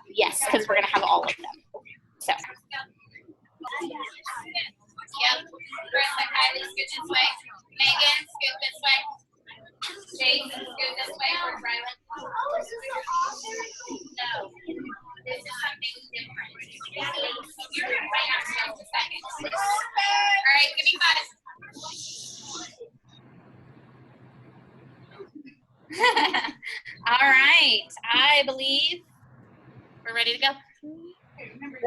Yes, because we're going to have all of them. So. Yep. Chris and Kylie, scoot this way. Megan, scoot this way. Chase, scoot this way. Where's Rylan? No. This is something different. You're going to find ourselves a second. All right, give me 5. All right. I believe we're ready to go.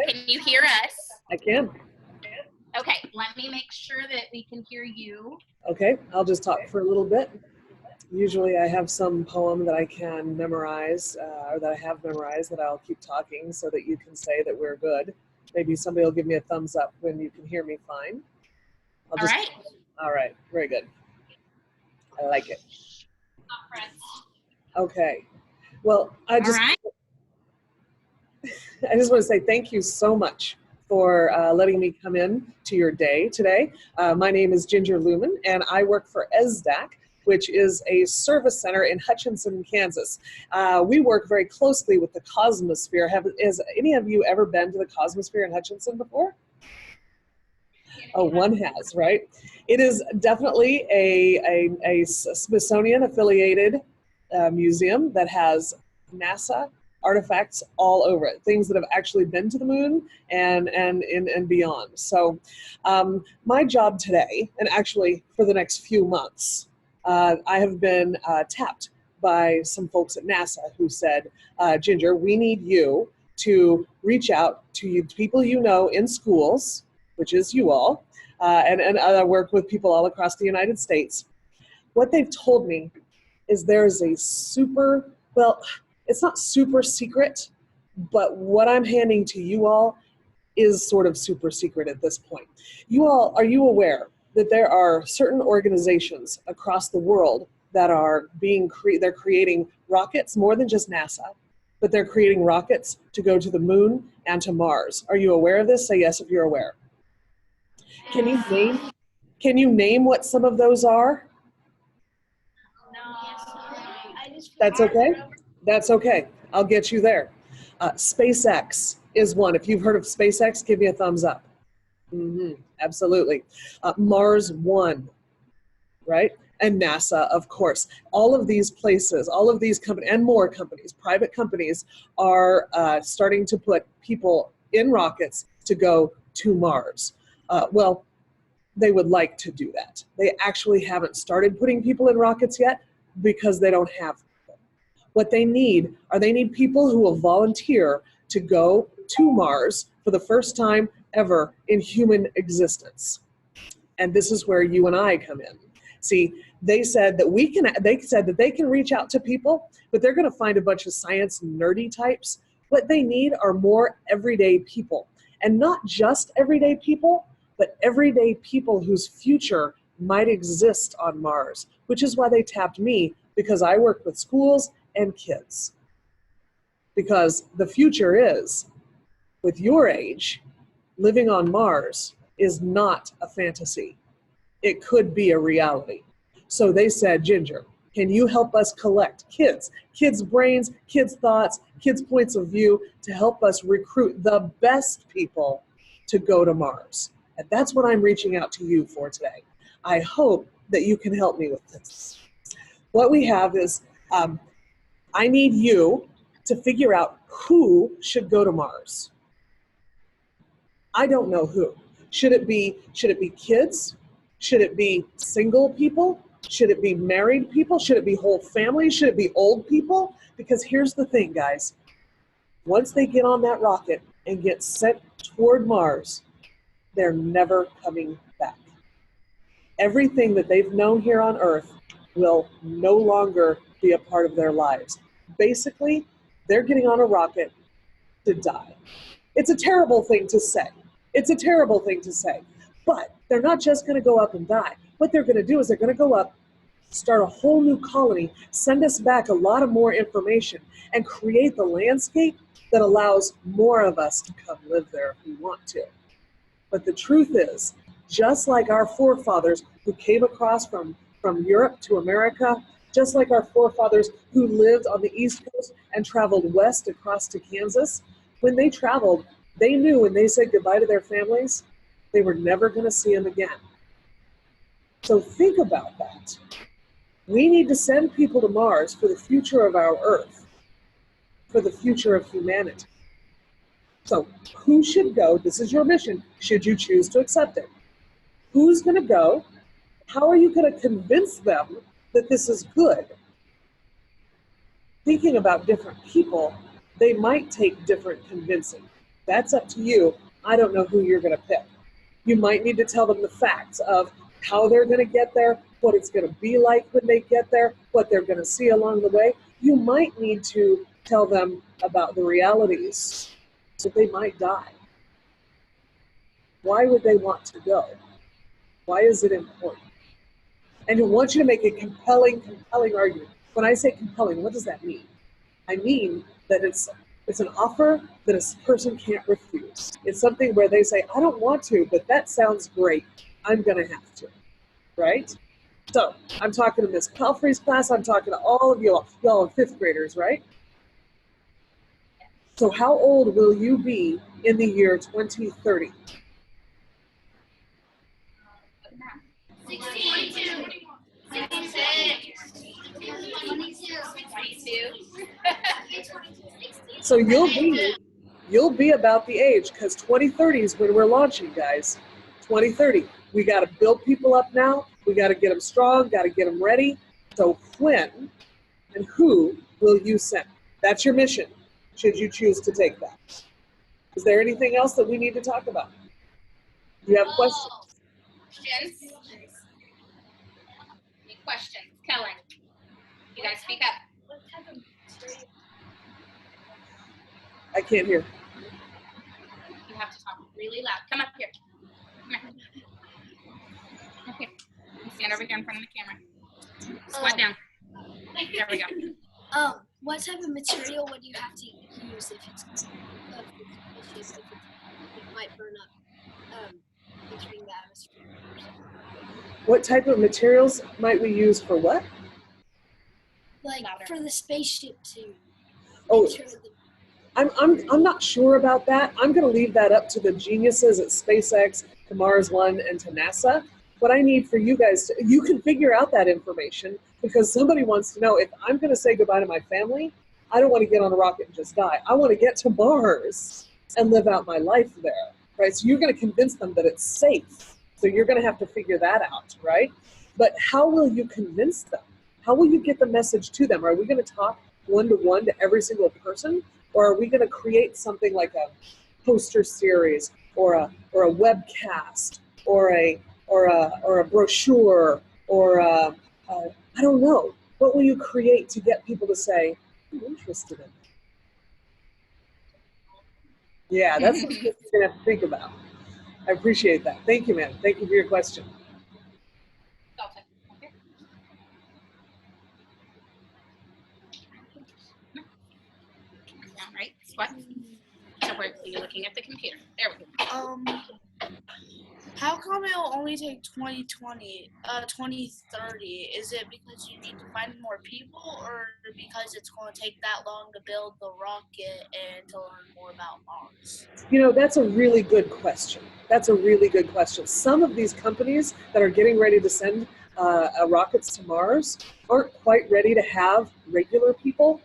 Can you hear us? I can. Okay, let me make sure that we can hear you. Okay, I'll just talk for a little bit. Usually I have some poem that I can memorize or that I have memorized that I'll keep talking so that you can say that we're good. Maybe somebody will give me a thumbs up when you can hear me fine. All right. All right, very good. I like it. Okay, well, I just want to say thank you so much for letting me come in to your day today. My name is Ginger Lewman, and I work for ESDAC, which is a service center in Hutchinson, Kansas. We work very closely with the Cosmosphere. Has any of you ever been to the Cosmosphere in Hutchinson before? Oh, one has, right? It is definitely a Smithsonian-affiliated museum that has NASA artifacts all over it, things that have actually been to the moon and beyond. So my job today, and actually for the next few months, I have been tapped by some folks at NASA who said, Ginger, we need you to reach out to people you know in schools, which is you all, and I work with people all across the United States. What they've told me is there's a super, well, it's not super secret, but what I'm handing to you all is sort of super secret at this point. You all, are you aware that there are certain organizations across the world that are they're creating rockets, more than just NASA, but they're creating rockets to go to the moon and to Mars. Are you aware of this? Say yes if you're aware. Can you name what some of those are? That's okay. That's okay. I'll get you there. SpaceX is one. If you've heard of SpaceX, give me a thumbs up. Absolutely. Mars One, right? And NASA, of course. All of these places, all of these companies, and more companies, private companies, are starting to put people in rockets to go to Mars. Well, they would like to do that. They actually haven't started putting people in rockets yet because they don't have people. What they need people who will volunteer to go to Mars for the first time ever in human existence. And this is where you and I come in. See, they said that they can reach out to people, but they're going to find a bunch of science nerdy types. What they need are more everyday people, and not just everyday people, but everyday people whose future might exist on Mars, which is why they tapped me, because I work with schools and kids. Because the future is, with your age, living on Mars is not a fantasy. It could be a reality. So they said, Ginger, can you help us collect kids' brains, kids' thoughts, kids' points of view to help us recruit the best people to go to Mars? And that's what I'm reaching out to you for today. I hope that you can help me with this. What we have is, I need you to figure out who should go to Mars. I don't know who. Should it be kids? Should it be single people? Should it be married people? Should it be whole families? Should it be old people? Because here's the thing, guys. Once they get on that rocket and get sent toward Mars, they're never coming back. Everything that they've known here on Earth will no longer be a part of their lives. Basically, they're getting on a rocket to die. It's a terrible thing to say. It's a terrible thing to say. But they're not just going to go up and die. What they're going to do is they're going to go up, start a whole new colony, send us back a lot of more information, and create the landscape that allows more of us to come live there if we want to. But the truth is, just like our forefathers who came across from Europe to America, Just like our forefathers who lived on the East Coast and traveled west across to Kansas, when they traveled, they knew when they said goodbye to their families, they were never going to see them again. So think about that. We need to send people to Mars for the future of our Earth, for the future of humanity. So who should go? This is your mission, should you choose to accept it. Who's going to go? How are you going to convince them that this is good? Thinking about different people, they might take different convincing. That's up to you. I don't know who you're going to pick. You might need to tell them the facts of how they're going to get there, what it's going to be like when they get there, what they're going to see along the way. You might need to tell them about the realities that they might die. Why would they want to go? Why is it important? And I want you to make a compelling argument. When I say compelling, what does that mean? I mean that it's an offer that a person can't refuse. It's something where they say, I don't want to, but that sounds great. I'm going to have to, right? So I'm talking to Miss Palfrey's class. I'm talking to all of y'all are fifth graders, right? So how old will you be in the year 2030? 62. 22. So you'll be about the age, because 2030 is when we're launching, guys. 2030. We got to build people up now. We got to get them strong, got to get them ready. So when and who will you send? That's your mission, should you choose to take that. Is there anything else that we need to talk about? Do you have questions? Questions? Any questions? Kellen, you guys speak up. What type of material? I can't hear. You have to talk really loud. Come up here. Come here. Come here. Stand over here in front of the camera. Squat down. There we go. What type of material would you have to use if it's it might burn up entering the atmosphere? What type of materials might we use for what? Like Louder. for the spaceship to Oh, make sure that I'm not sure about that. I'm going to leave that up to the geniuses at SpaceX, to Mars One, and to NASA. What I need for you guys, you can figure out that information, because somebody wants to know, if I'm going to say goodbye to my family, I don't want to get on a rocket and just die. I want to get to Mars and live out my life there, right? So you're going to convince them that it's safe. So you're going to have to figure that out, right? But how will you convince them? How will you get the message to them? Are we going to talk one-to-one to every single person? Or are we going to create something like a poster series or a webcast or a brochure or I don't know. What will you create to get people to say, I'm interested in it? Yeah, that's what you're going to have to think about. I appreciate that. Thank you, man. Thank you for your question. Dalton, up here. Down, right? Squat. So where are you looking at the computer? There we go. How come it'll only take 2030? Is it because you need to find more people, or because it's going to take that long to build the rocket and to learn more about Mars? You know, that's a really good question. That's a really good question. Some of these companies that are getting ready to send rockets to Mars aren't quite ready to have regular people.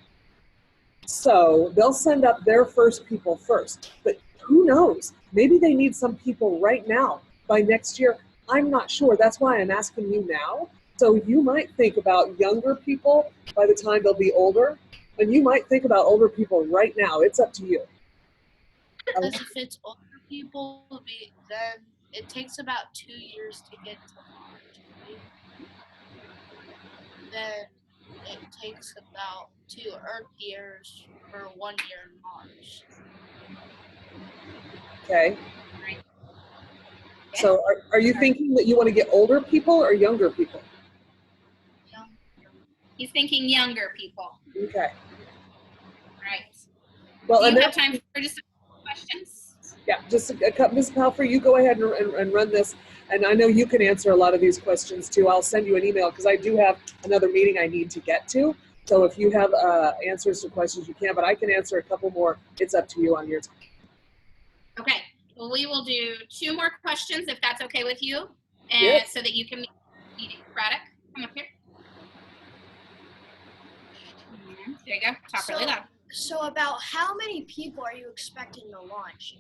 So they'll send up their first people first. But who knows? Maybe they need some people right now. By next year, I'm not sure. That's why I'm asking you now. So you might think about younger people by the time they'll be older, and you might think about older people right now. It's up to you. Because if it's older people, then it takes about 2 years to get to Mars, right? Then it takes about 2 Earth years for 1 year in Mars. Okay. So are you thinking that you want to get older people or younger people? He's thinking younger people. Okay. Right. Well, Do and you have time for just a couple questions? Yeah, just Ms. Palfrey, you go ahead and run this. And I know you can answer a lot of these questions too. I'll send you an email because I do have another meeting I need to get to. So if you have answers to questions, you can, but I can answer a couple more. It's up to you on your time. Okay, well, we will do 2 more questions if that's okay with you, and Yep. so that you can meet Braddock. Come up here. And there you go. Talk really loud. So about how many people are you expecting to launch?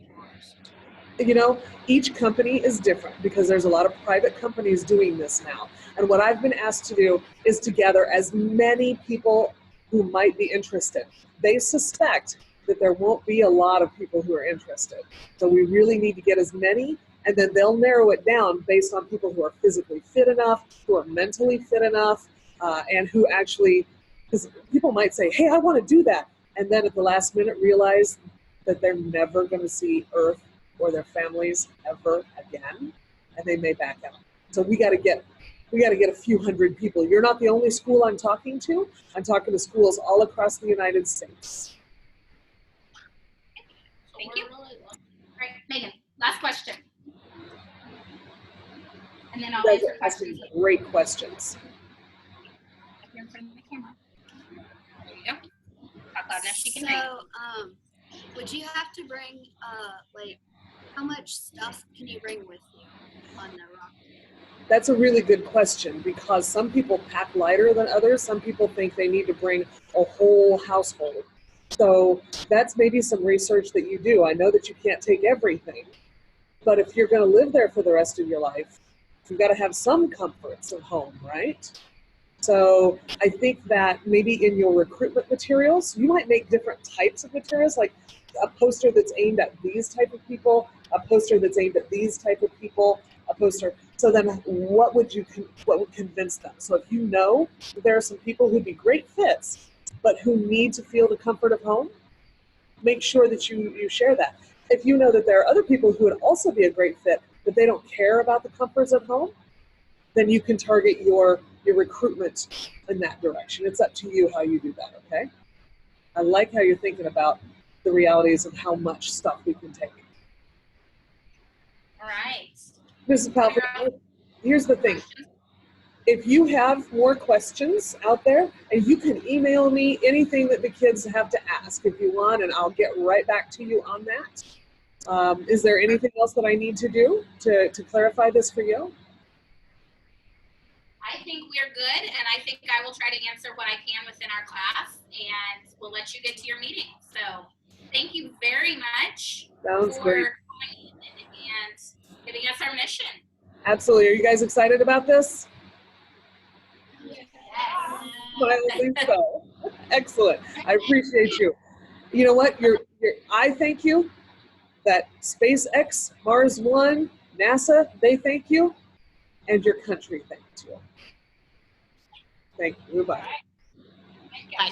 You know, each company is different because there's a lot of private companies doing this now. And what I've been asked to do is to gather as many people who might be interested. They suspect that there won't be a lot of people who are interested. So we really need to get as many, and then they'll narrow it down based on people who are physically fit enough, who are mentally fit enough, and who actually, because people might say, hey, I want to do that. And then at the last minute realize that they're never going to see Earth or their families ever again, and they may back out. So we got to get a few hundred people. You're not the only school I'm talking to. I'm talking to schools all across the United States. Thank you. All right, Megan, last question. And then I'll You guys answer are asking questions. great questions. Up here in front of the camera. There you go. Talk loud enough she can So, hear you. would you have to bring, like, how much stuff can you bring with you on the rocket? That's a really good question because some people pack lighter than others. Some people think they need to bring a whole household. So that's maybe some research that you do. I know that you can't take everything, but if you're going to live there for the rest of your life, you've got to have some comforts of home, right? So I think that maybe in your recruitment materials, you might make different types of materials, like a poster that's aimed at these type of people, a poster that's aimed at these type of people, a poster. So then what would convince them? So if you know that there are some people who'd be great fits, but who need to feel the comfort of home, make sure that you share that. If you know that there are other people who would also be a great fit, but they don't care about the comforts of home, then you can target your recruitment in that direction. It's up to you how you do that, okay? I like how you're thinking about the realities of how much stuff we can take. All right. Mrs. Palfrey, here's the thing. If you have more questions out there, and you can email me anything that the kids have to ask if you want, and I'll get right back to you on that. Is there anything else that I need to do to clarify this for you? I think we're good, and I think I will try to answer what I can within our class, and we'll let you get to your meeting. So thank you very much Sounds for great. coming in and giving us our mission. Absolutely. Are you guys excited about this? Yes. I think so. Excellent. I appreciate you. You know what? I thank you. That SpaceX, Mars One, NASA, they thank you, and your country thanks you. Thank you. Bye. Bye.